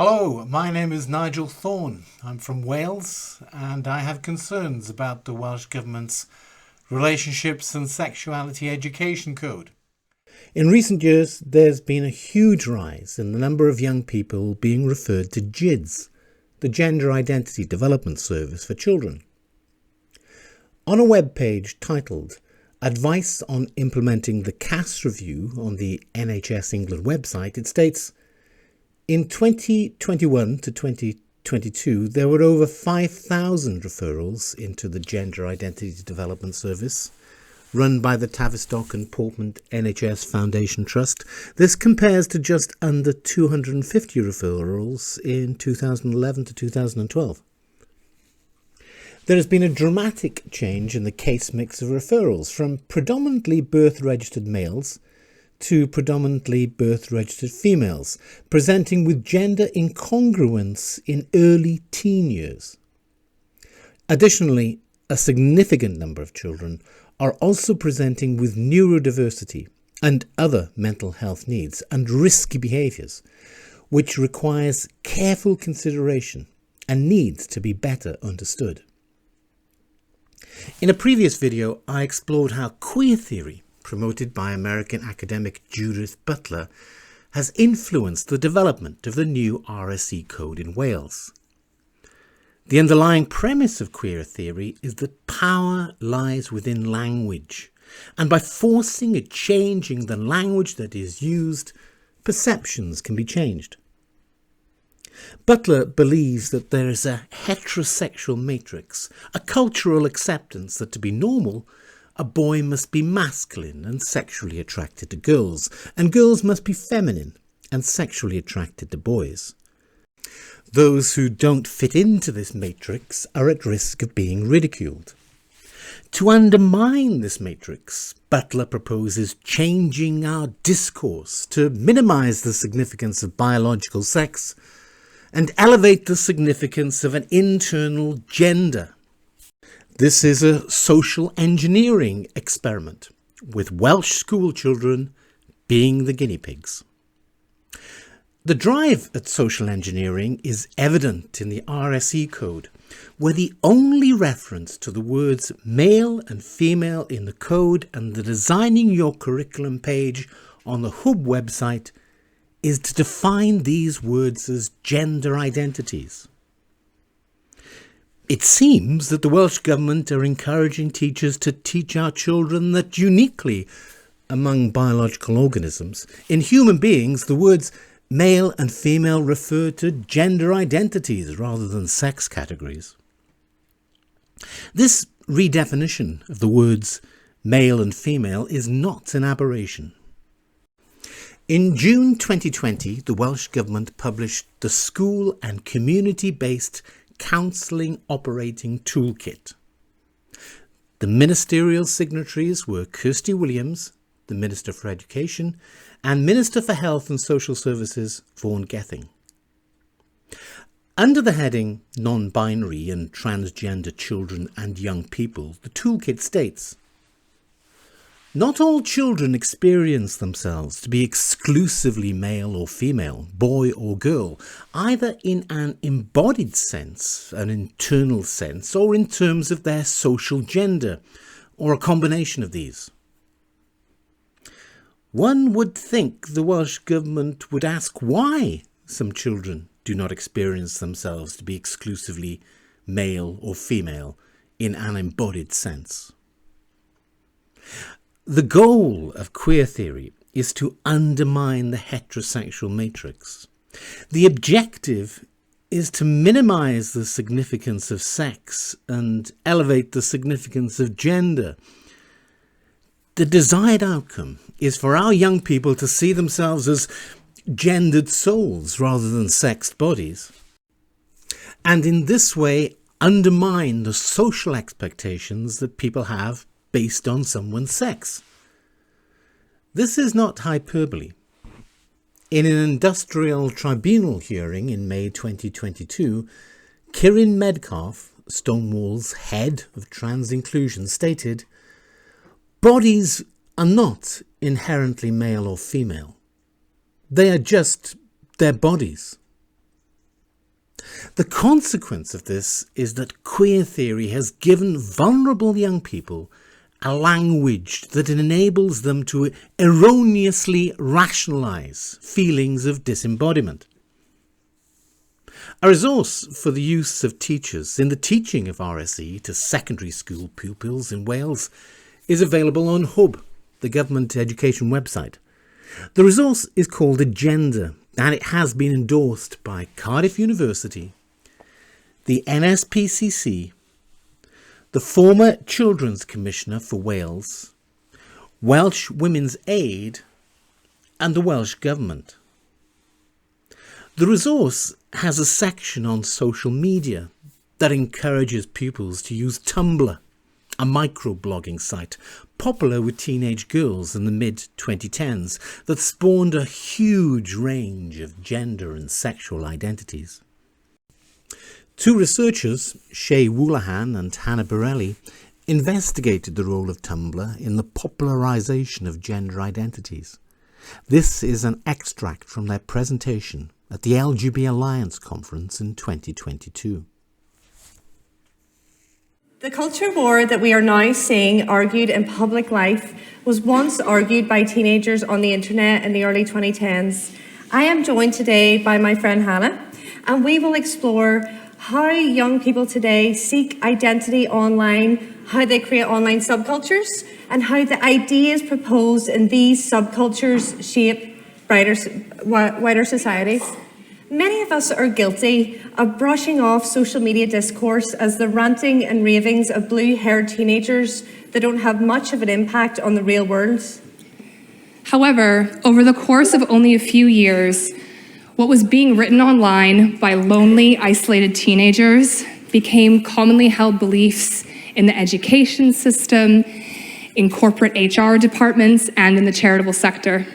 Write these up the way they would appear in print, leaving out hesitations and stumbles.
Hello, my name is Nigel Thorne. I'm from Wales and I have concerns about the Welsh Government's Relationships and Sexuality Education Code. In recent years, there's been a huge rise in the number of young people being referred to GIDS, the Gender Identity Development Service for Children. On a web page titled Advice on Implementing the CAS Review on the NHS England website, it states, in 2021 to 2022, there were over 5,000 referrals into the Gender Identity Development Service, run by the Tavistock and Portman NHS Foundation Trust. This compares to just under 250 referrals in 2011 to 2012. There has been a dramatic change in the case mix of referrals, from predominantly birth-registered males to predominantly birth-registered females, presenting with gender incongruence in early teen years. Additionally, a significant number of children are also presenting with neurodiversity and other mental health needs and risky behaviours, which requires careful consideration and needs to be better understood. In a previous video, I explored how queer theory, promoted by American academic Judith Butler, has influenced the development of the new RSE Code in Wales. The underlying premise of queer theory is that power lies within language, and by forcing and changing the language that is used, perceptions can be changed. Butler believes that there is a heterosexual matrix, a cultural acceptance that to be normal, a boy must be masculine and sexually attracted to girls, and girls must be feminine and sexually attracted to boys. Those who don't fit into this matrix are at risk of being ridiculed. To undermine this matrix, Butler proposes changing our discourse to minimise the significance of biological sex and elevate the significance of an internal gender. This is a social engineering experiment, with Welsh school children being the guinea pigs. The drive at social engineering is evident in the RSE Code, where the only reference to the words male and female in the code and the designing your curriculum page on the Hub website is to define these words as gender identities. It seems that the Welsh Government are encouraging teachers to teach our children that uniquely among biological organisms, in human beings, the words male and female refer to gender identities rather than sex categories. This redefinition of the words male and female is not an aberration. In June 2020, the Welsh Government published the School and Community-Based Counselling Operating Toolkit. The ministerial signatories were Kirsty Williams, the Minister for Education, and Minister for Health and Social Services, Vaughan Gething. Under the heading Non-Binary and Transgender Children and Young People, the toolkit states, not all children experience themselves to be exclusively male or female, boy or girl, either in an embodied sense, an internal sense, or in terms of their social gender, or a combination of these. One would think the Welsh Government would ask why some children do not experience themselves to be exclusively male or female in an embodied sense. The goal of queer theory is to undermine the heterosexual matrix. The objective is to minimise the significance of sex and elevate the significance of gender. The desired outcome is for our young people to see themselves as gendered souls rather than sexed bodies, and in this way undermine the social expectations that people have based on someone's sex. This is not hyperbole. In an industrial tribunal hearing in May 2022, Kieran Medcalf, Stonewall's head of trans inclusion, stated, "Bodies are not inherently male or female. They are just their bodies. The consequence of this is that queer theory has given vulnerable young people a language that enables them to erroneously rationalise feelings of disembodiment. A resource for the use of teachers in the teaching of RSE to secondary school pupils in Wales is available on Hub, the government education website. The resource is called Agenda, and it has been endorsed by Cardiff University, the NSPCC, the former Children's Commissioner for Wales, Welsh Women's Aid, and the Welsh Government. The resource has a section on social media that encourages pupils to use Tumblr, a microblogging site popular with teenage girls in the mid-2010s that spawned a huge range of gender and sexual identities. Two researchers, Shay Woolahan and Hannah Borelli, investigated the role of Tumblr in the popularisation of gender identities. This is an extract from their presentation at the LGB Alliance conference in 2022. The culture war that we are now seeing argued in public life was once argued by teenagers on the internet in the early 2010s. I am joined today by my friend Hannah, and we will explore how young people today seek identity online, how they create online subcultures, and how the ideas proposed in these subcultures shape wider societies. Many of us are guilty of brushing off social media discourse as the ranting and ravings of blue-haired teenagers that don't have much of an impact on the real world. However, over the course of only a few years, what was being written online by lonely, isolated teenagers became commonly held beliefs in the education system, in corporate HR departments, and in the charitable sector.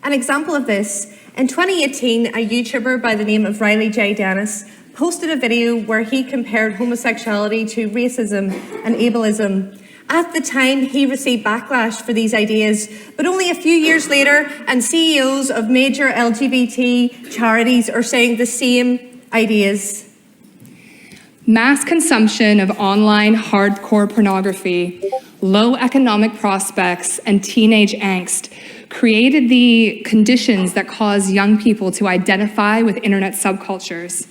An example of this, in 2018, a YouTuber by the name of Riley J. Dennis posted a video where he compared homosexuality to racism and ableism. At the time, he received backlash for these ideas, but only a few years later, and CEOs of major LGBT charities are saying the same ideas. Mass consumption of online hardcore pornography, low economic prospects, and teenage angst created the conditions that cause young people to identify with internet subcultures.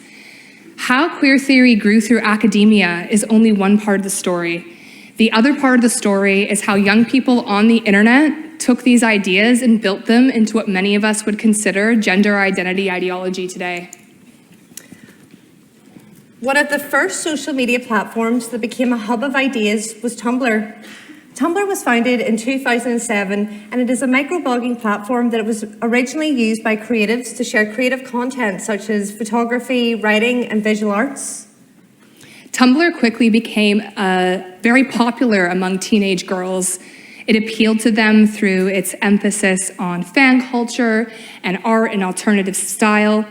How queer theory grew through academia is only one part of the story. The other part of the story is how young people on the internet took these ideas and built them into what many of us would consider gender identity ideology today. One of the first social media platforms that became a hub of ideas was Tumblr. Tumblr was founded in 2007, and it is a microblogging platform that was originally used by creatives to share creative content such as photography, writing, and visual arts. Tumblr quickly became very popular among teenage girls. It appealed to them through its emphasis on fan culture and art and alternative style.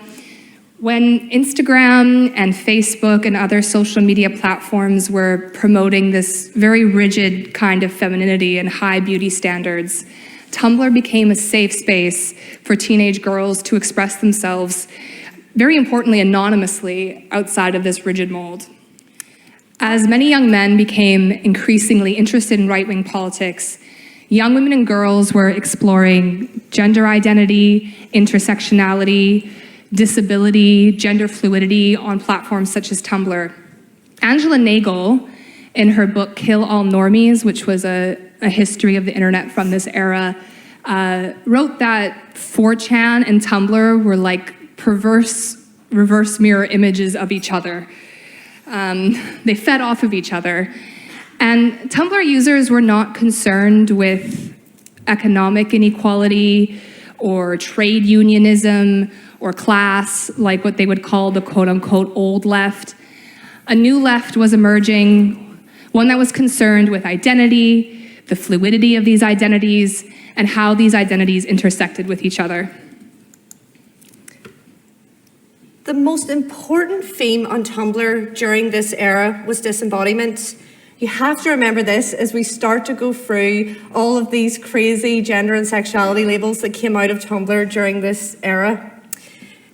When Instagram and Facebook and other social media platforms were promoting this very rigid kind of femininity and high beauty standards, Tumblr became a safe space for teenage girls to express themselves, very importantly, anonymously outside of this rigid mold. As many young men became increasingly interested in right-wing politics, young women and girls were exploring gender identity, intersectionality, disability, gender fluidity on platforms such as Tumblr. Angela Nagle, in her book Kill All Normies, which was a history of the internet from this era, wrote that 4chan and Tumblr were like perverse reverse mirror images of each other. They fed off of each other. And Tumblr users were not concerned with economic inequality or trade unionism or class, like what they would call the quote-unquote old left. A new left was emerging, one that was concerned with identity, the fluidity of these identities, and how these identities intersected with each other. The most important theme on Tumblr during this era was disembodiment. You have to remember this as we start to go through all of these crazy gender and sexuality labels that came out of Tumblr during this era.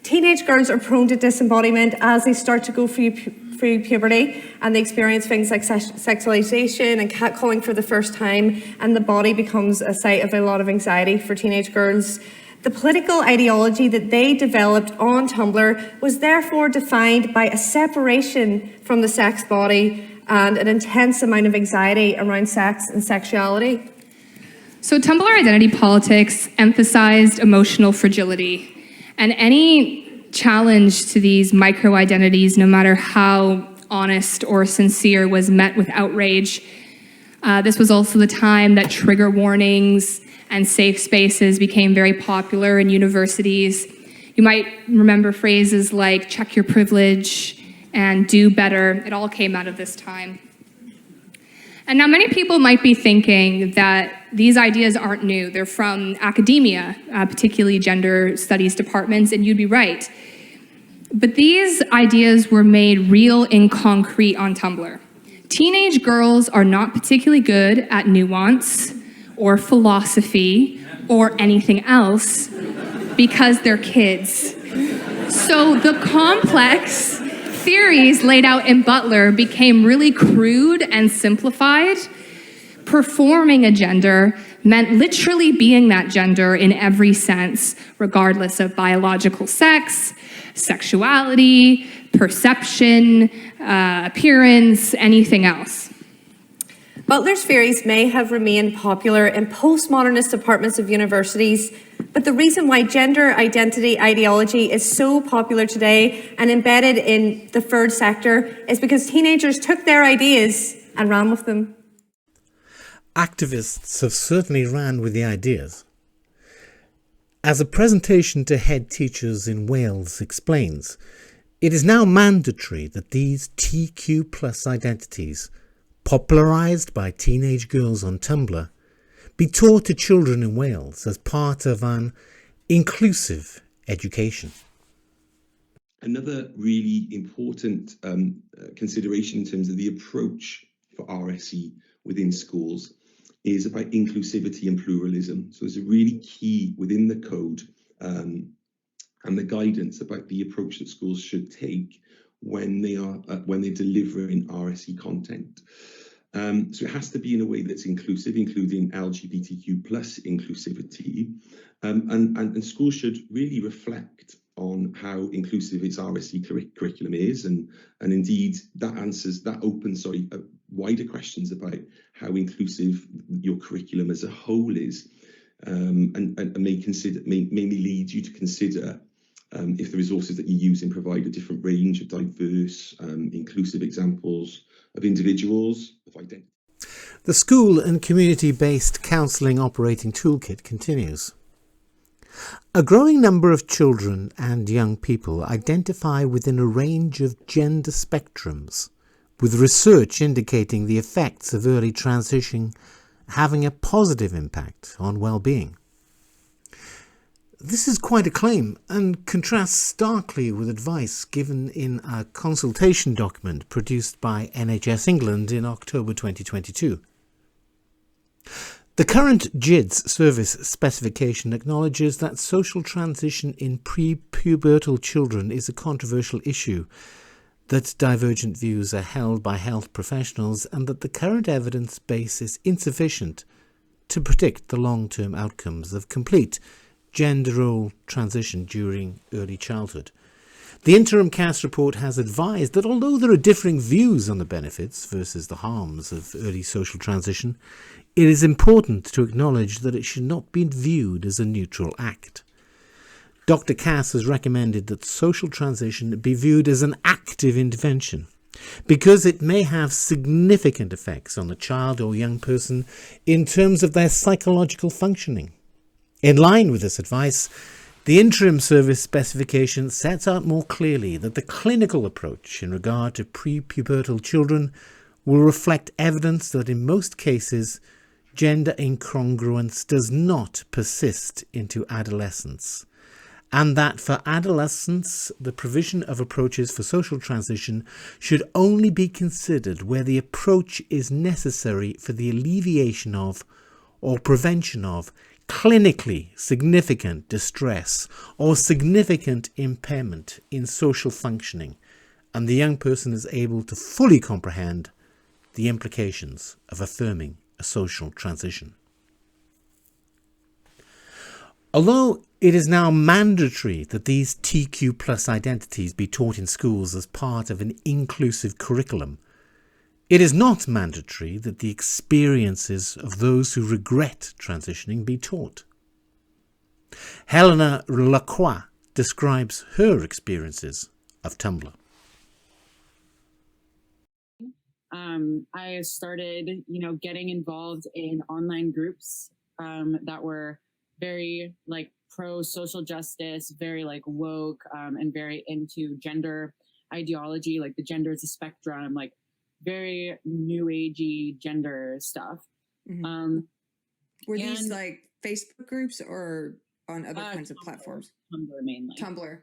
Teenage girls are prone to disembodiment as they start to go through puberty, and they experience things like sexualization and catcalling for the first time, and the body becomes a site of a lot of anxiety for teenage girls. The political ideology that they developed on Tumblr was therefore defined by a separation from the sex body and an intense amount of anxiety around sex and sexuality. So Tumblr identity politics emphasized emotional fragility, and any challenge to these micro-identities, no matter how honest or sincere, was met with outrage. This was also the time that trigger warnings and safe spaces became very popular in universities. You might remember phrases like check your privilege and do better. It all came out of this time. And now many people might be thinking that these ideas aren't new. They're from academia, particularly gender studies departments, and you'd be right. But these ideas were made real in concrete on Tumblr. Teenage girls are not particularly good at nuance or philosophy or anything else because they're kids. So the complex theories laid out in Butler became really crude and simplified. Performing a gender meant literally being that gender in every sense, regardless of biological sex, sexuality, perception, appearance, anything else. Butler's theories may have remained popular in postmodernist departments of universities, but the reason why gender identity ideology is so popular today and embedded in the third sector is because teenagers took their ideas and ran with them. Activists have certainly ran with the ideas. As a presentation to head teachers in Wales explains, it is now mandatory that these TQ+ identities, popularised by teenage girls on Tumblr, be taught to children in Wales as part of an inclusive education. Another really important consideration in terms of the approach for RSE within schools is about inclusivity and pluralism. So it's a really key within the code and the guidance about the approach that schools should take when they're delivering RSE content. So it has to be in a way that's inclusive, including LGBTQ+ inclusivity, and schools should really reflect on how inclusive its RSE curriculum is, and indeed that opens wider questions about how inclusive your curriculum as a whole is, and may lead you to consider if the resources that you use provide a different range of diverse, inclusive examples of individuals, of identity. The school and community-based counselling operating toolkit continues. A growing number of children and young people identify within a range of gender spectrums, with research indicating the effects of early transition having a positive impact on well-being. This is quite a claim and contrasts starkly with advice given in a consultation document produced by NHS England in October 2022. The current GIDS service specification acknowledges that social transition in pre-pubertal children is a controversial issue, that divergent views are held by health professionals, and that the current evidence base is insufficient to predict the long-term outcomes of complete gender role transition during early childhood. The Interim CAS report has advised that although there are differing views on the benefits versus the harms of early social transition, it is important to acknowledge that it should not be viewed as a neutral act. Dr. Cass has recommended that social transition be viewed as an active intervention because it may have significant effects on the child or young person in terms of their psychological functioning. In line with this advice, the interim service specification sets out more clearly that the clinical approach in regard to pre-pubertal children will reflect evidence that in most cases gender incongruence does not persist into adolescence, and that for adolescents the provision of approaches for social transition should only be considered where the approach is necessary for the alleviation of or prevention of clinically significant distress or significant impairment in social functioning, and the young person is able to fully comprehend the implications of affirming a social transition. Although it is now mandatory that these TQ plus identities be taught in schools as part of an inclusive curriculum, it is not mandatory that the experiences of those who regret transitioning be taught. Helena Lacroix describes her experiences of Tumblr. I started, getting involved in online groups that were very pro social justice, very woke, and very into gender ideology, the gender is a spectrum, very new agey gender stuff. Mm-hmm. Were these Facebook groups or on other kinds of platforms? Tumblr mainly. Tumblr.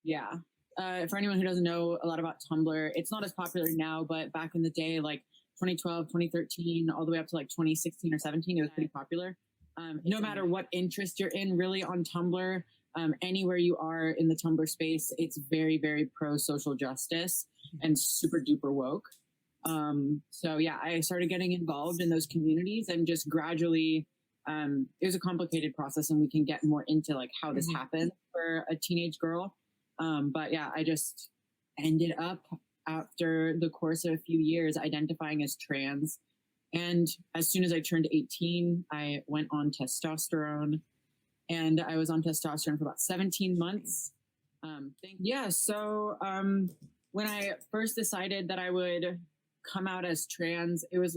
Yeah. For anyone who doesn't know a lot about Tumblr, it's not as popular now, but back in the day, 2012, 2013, all the way up to 2016 or 17, it was pretty popular. No matter what interest you're in really on Tumblr, anywhere you are in the Tumblr space, it's very, very pro social justice and super duper woke. So yeah, I started getting involved in those communities and just gradually, it was a complicated process, and we can get more into how this happened for a teenage girl. But yeah, I just ended up after the course of a few years identifying as trans. And as soon as I turned 18, I went on testosterone, and I was on testosterone for about 17 months. So when I first decided that I would come out as trans, it was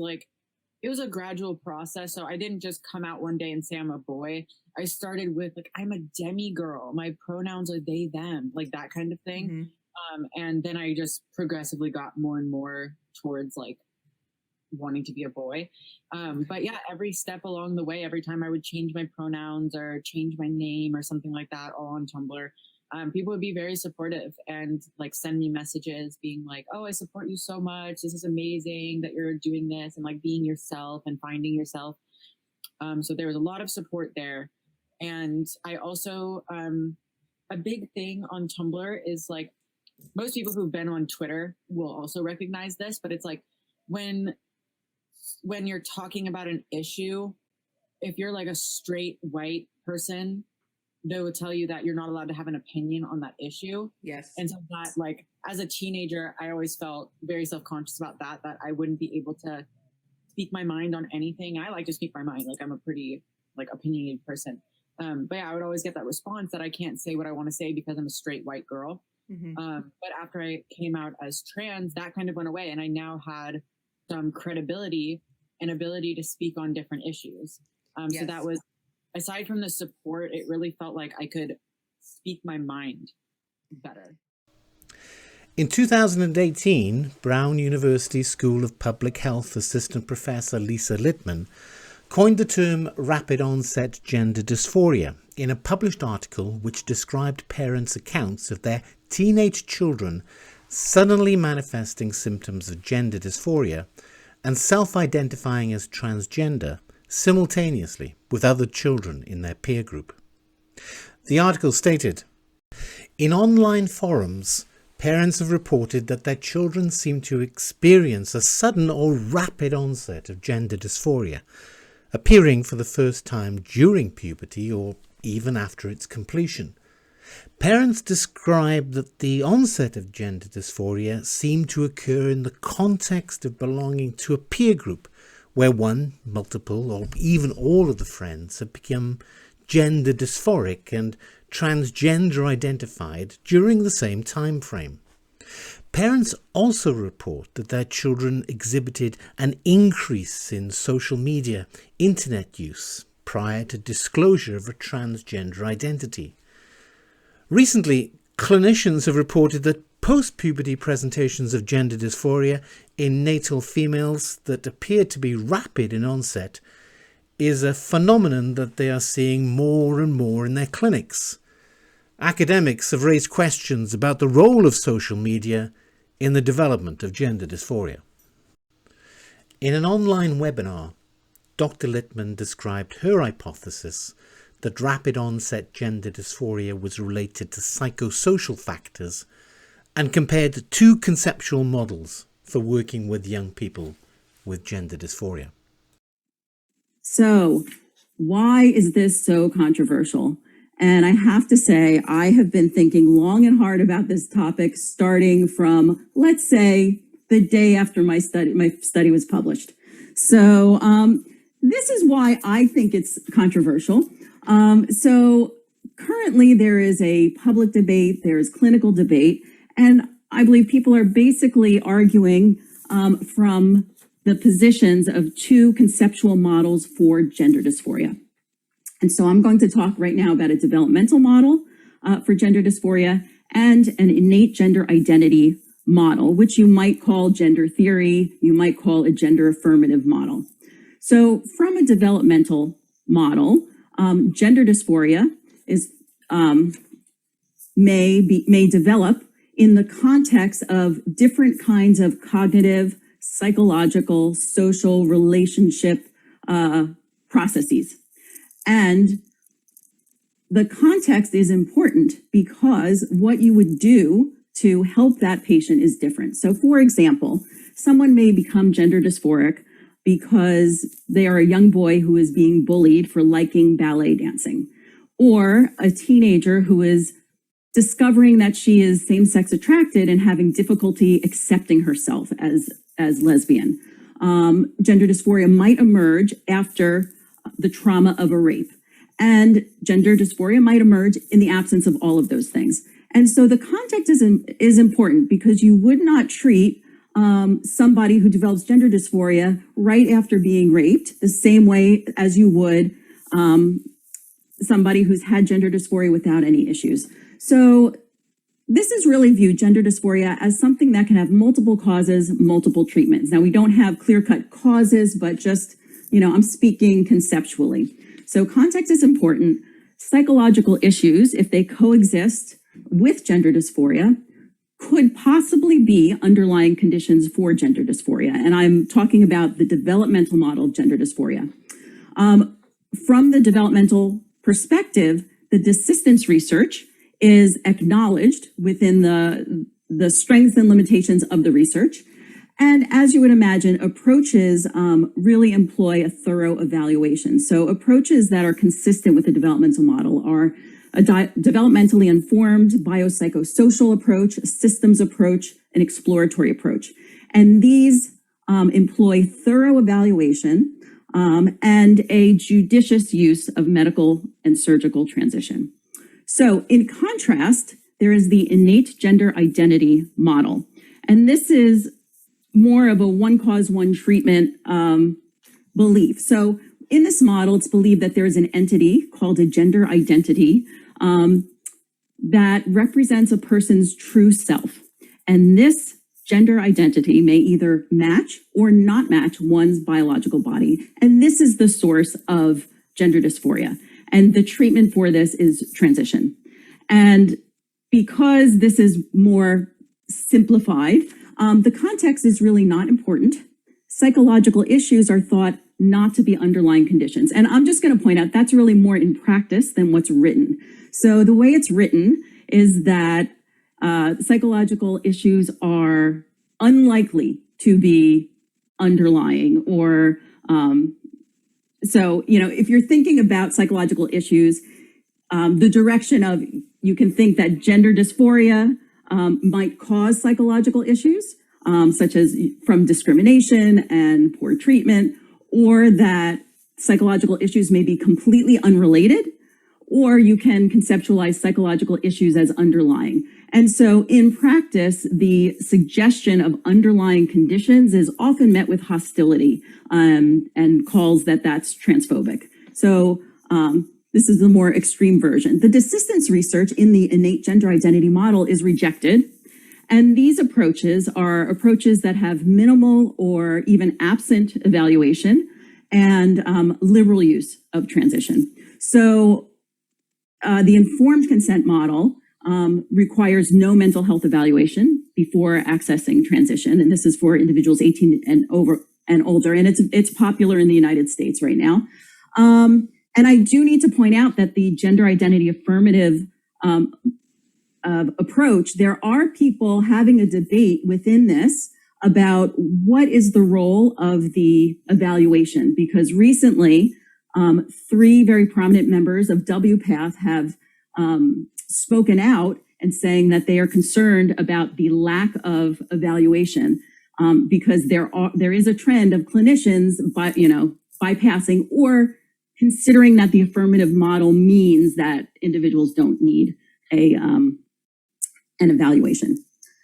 a gradual process. So I didn't just come out one day and say I'm a boy. I started with I'm a demigirl. My pronouns are they, them, that kind of thing. Mm-hmm. And then I just progressively got more and more towards wanting to be a boy. But yeah, every step along the way, every time I would change my pronouns or change my name or something like that, all on Tumblr, people would be very supportive and send me messages being oh, I support you so much. This is amazing that you're doing this and being yourself and finding yourself. So there was a lot of support there. And I also, a big thing on Tumblr is most people who've been on Twitter will also recognize this, but it's when you're talking about an issue, if you're a straight white person, they will tell you that you're not allowed to have an opinion on that issue. Yes. And so that as a teenager, I always felt very self-conscious about that I wouldn't be able to speak my mind on anything. I like to speak my mind. I'm a pretty opinionated person. But yeah, I would always get that response that I can't say what I want to say because I'm a straight white girl. Mm-hmm. But after I came out as trans, that kind of went away. And I now had some credibility and ability to speak on different issues. Yes. So that was, aside from the support, it really felt like I could speak my mind better. In 2018, Brown University School of Public Health Assistant Professor Lisa Littman coined the term rapid onset gender dysphoria in a published article which described parents' accounts of their teenage children suddenly manifesting symptoms of gender dysphoria and self-identifying as transgender simultaneously with other children in their peer group. The article stated, "In online forums, parents have reported that their children seem to experience a sudden or rapid onset of gender dysphoria, appearing for the first time during puberty or even after its completion. Parents describe that the onset of gender dysphoria seemed to occur in the context of belonging to a peer group where one, multiple, or even all of the friends have become gender dysphoric and transgender identified during the same time frame. Parents also report that their children exhibited an increase in social media, internet use prior to disclosure of a transgender identity. Recently, clinicians have reported that post-puberty presentations of gender dysphoria in natal females that appear to be rapid in onset is a phenomenon that they are seeing more and more in their clinics. Academics have raised questions about the role of social media in the development of gender dysphoria. In an online webinar, Dr. Littman described her hypothesis that rapid onset gender dysphoria was related to psychosocial factors and compared two conceptual models for working with young people with gender dysphoria. So, why is this so controversial? And I have to say, I have been thinking long and hard about this topic starting from, let's say, the day after my study was published. So, this is why I think it's controversial. So currently there is a public debate, there is clinical debate, and I believe people are basically arguing from the positions of two conceptual models for gender dysphoria. And so I'm going to talk right now about a developmental model for gender dysphoria and an innate gender identity model, which you might call gender theory, you might call a gender affirmative model. So from a developmental model, gender dysphoria is may develop in the context of different kinds of cognitive, psychological, social, relationship processes. And the context is important because what you would do to help that patient is different. So for example, someone may become gender dysphoric because they are a young boy who is being bullied for liking ballet dancing, or a teenager who is discovering that she is same-sex attracted and having difficulty accepting herself as lesbian. Gender dysphoria might emerge after the trauma of a rape, and gender dysphoria might emerge in the absence of all of those things. And so the context is important because you would not treat somebody who develops gender dysphoria right after being raped the same way as you would somebody who's had gender dysphoria without any issues. So this is really viewed, gender dysphoria, as something that can have multiple causes, multiple treatments. Now, we don't have clear-cut causes, but just, I'm speaking conceptually. So context is important. Psychological issues, if they coexist with gender dysphoria, could possibly be underlying conditions for gender dysphoria. And I'm talking about the developmental model of gender dysphoria. From the developmental perspective, the desistance research is acknowledged within the strengths and limitations of the research. And as you would imagine, approaches really employ a thorough evaluation. So approaches that are consistent with the developmental model are a developmentally informed biopsychosocial approach, a systems approach, an exploratory approach. And these employ thorough evaluation and a judicious use of medical and surgical transition. So in contrast, there is the innate gender identity model. And this is more of a one cause, one treatment belief. So in this model, it's believed that there is an entity called a gender identity that represents a person's true self. And this gender identity may either match or not match one's biological body. And this is the source of gender dysphoria. And the treatment for this is transition. And because this is more simplified, the context is really not important. Psychological issues are thought not to be underlying conditions. And I'm just going to point out that's really more in practice than what's written. So the way it's written is that psychological issues are unlikely to be underlying or so, if you're thinking about psychological issues, the direction of, you can think that gender dysphoria might cause psychological issues, such as from discrimination and poor treatment, or that psychological issues may be completely unrelated, or you can conceptualize psychological issues as underlying. And so in practice, the suggestion of underlying conditions is often met with hostility and calls that that's transphobic. So this is the more extreme version. The desistance research in the innate gender identity model is rejected. And these approaches are approaches that have minimal or even absent evaluation and liberal use of transition. So the informed consent model requires no mental health evaluation before accessing transition. And this is for individuals 18 and and older, and it's popular in the United States right now. And I do need to point out that the gender identity affirmative approach, there are people having a debate within this about what is the role of the evaluation, because recently 3 very prominent members of WPATH have spoken out and saying that they are concerned about the lack of evaluation because there is a trend of clinicians bypassing or considering that the affirmative model means that individuals don't need an evaluation.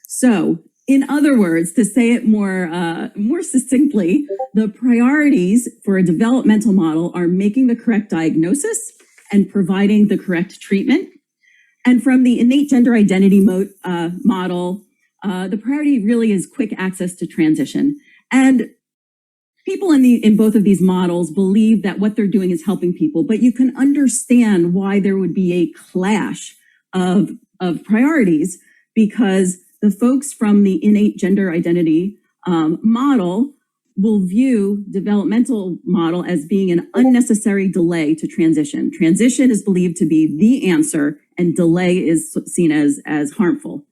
So, in other words, to say it more succinctly, the priorities for a developmental model are making the correct diagnosis and providing the correct treatment. And from the innate gender identity model, the priority really is quick access to transition. And people in both of these models believe that what they're doing is helping people, but you can understand why there would be a clash of priorities, because the folks from the innate gender identity model will view developmental model as being an unnecessary delay to transition. Transition is believed to be the answer, and delay is seen as harmful.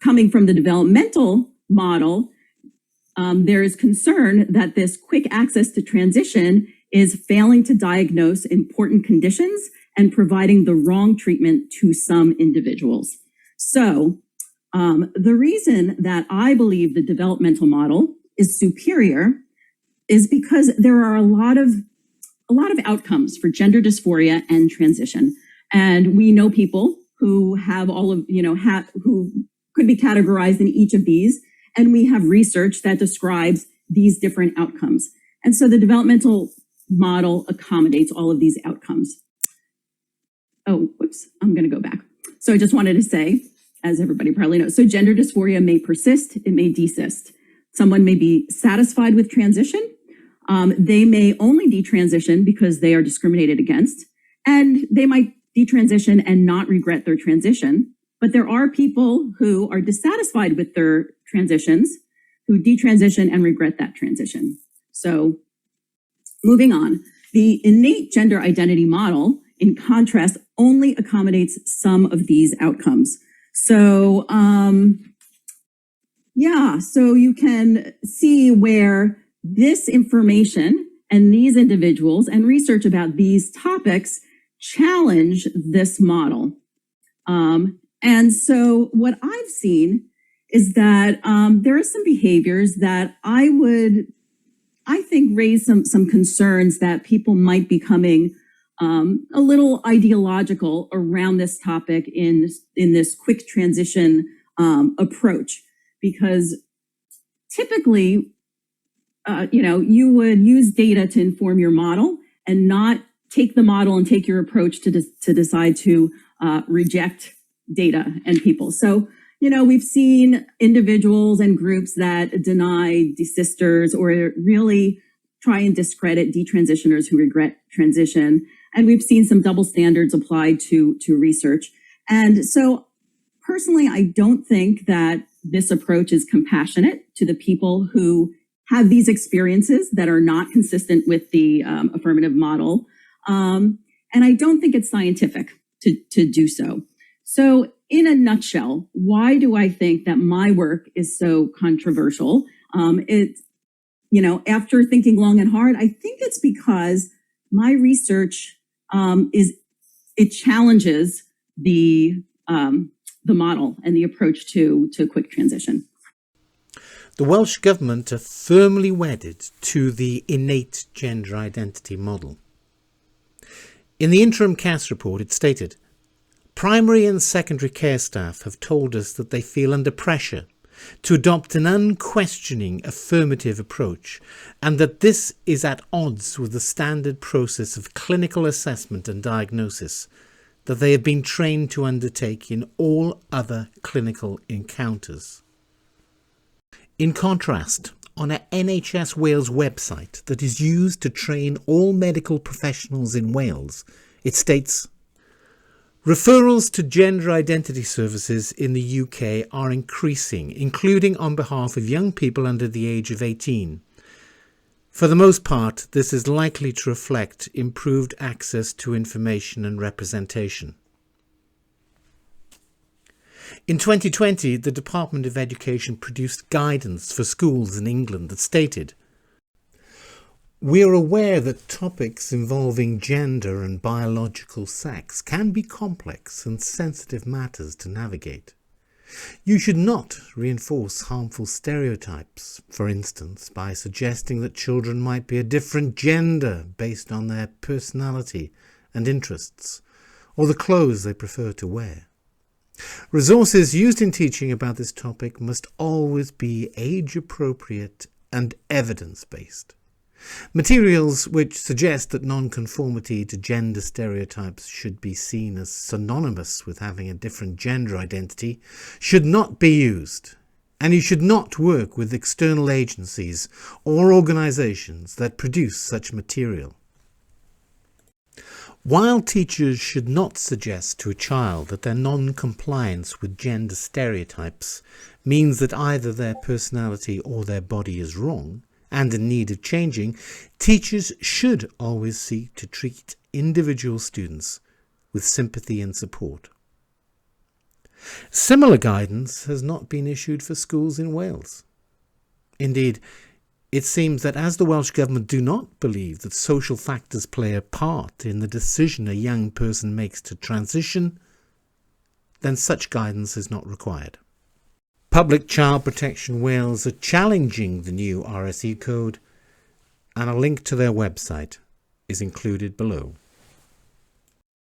Coming from the developmental model, there is concern that this quick access to transition is failing to diagnose important conditions and providing the wrong treatment to some individuals. So the reason that I believe the developmental model is superior is because there are a lot of outcomes for gender dysphoria and transition. And we know people who have who could be categorized in each of these. And we have research that describes these different outcomes. And so the developmental model accommodates all of these outcomes. Oh, whoops, I'm going to go back. So I just wanted to say, as everybody probably knows, so gender dysphoria may persist, it may desist. Someone may be satisfied with transition. They may only detransition because they are discriminated against, and they might detransition and not regret their transition. But there are people who are dissatisfied with their transitions, who detransition and regret that transition. So moving on, the innate gender identity model, in contrast, only accommodates some of these outcomes. So, so you can see where this information and these individuals and research about these topics challenge this model. And so what I've seen is that there are some behaviors that I think raise some concerns that people might be becoming a little ideological around this topic in this quick transition approach, because typically, you would use data to inform your model and not take the model and take your approach to decide to reject data and people. So, we've seen individuals and groups that deny desisters or really try and discredit detransitioners who regret transition. And we've seen some double standards applied to research. And so personally, I don't think that this approach is compassionate to the people who have these experiences that are not consistent with the affirmative model. And I don't think it's scientific to do so. So in a nutshell, why do I think that my work is so controversial? After thinking long and hard, I think it's because my research it challenges the model and the approach to quick transition. The Welsh Government are firmly wedded to the innate gender identity model. In the Interim CAS report, it stated, "Primary and secondary care staff have told us that they feel under pressure to adopt an unquestioning affirmative approach, and that this is at odds with the standard process of clinical assessment and diagnosis that they have been trained to undertake in all other clinical encounters." In contrast, on a NHS Wales website that is used to train all medical professionals in Wales, it states, Referrals to gender identity services in the UK are increasing, including on behalf of young people under the age of 18. For the most part, this is likely to reflect improved access to information and representation. In 2020, the Department of Education produced guidance for schools in England that stated, "We are aware that topics involving gender and biological sex can be complex and sensitive matters to navigate. You should not reinforce harmful stereotypes, for instance, by suggesting that children might be a different gender based on their personality and interests, or the clothes they prefer to wear. Resources used in teaching about this topic must always be age-appropriate and evidence-based. Materials which suggest that nonconformity to gender stereotypes should be seen as synonymous with having a different gender identity should not be used, and you should not work with external agencies or organisations that produce such material. While teachers should not suggest to a child that their non-compliance with gender stereotypes means that either their personality or their body is wrong and in need of changing, teachers should always seek to treat individual students with sympathy and support. Similar guidance has not been issued for schools in Wales. Indeed, it seems that as the Welsh Government do not believe that social factors play a part in the decision a young person makes to transition, then such guidance is not required. Public Child Protection Wales are challenging the new RSE Code, and a link to their website is included below.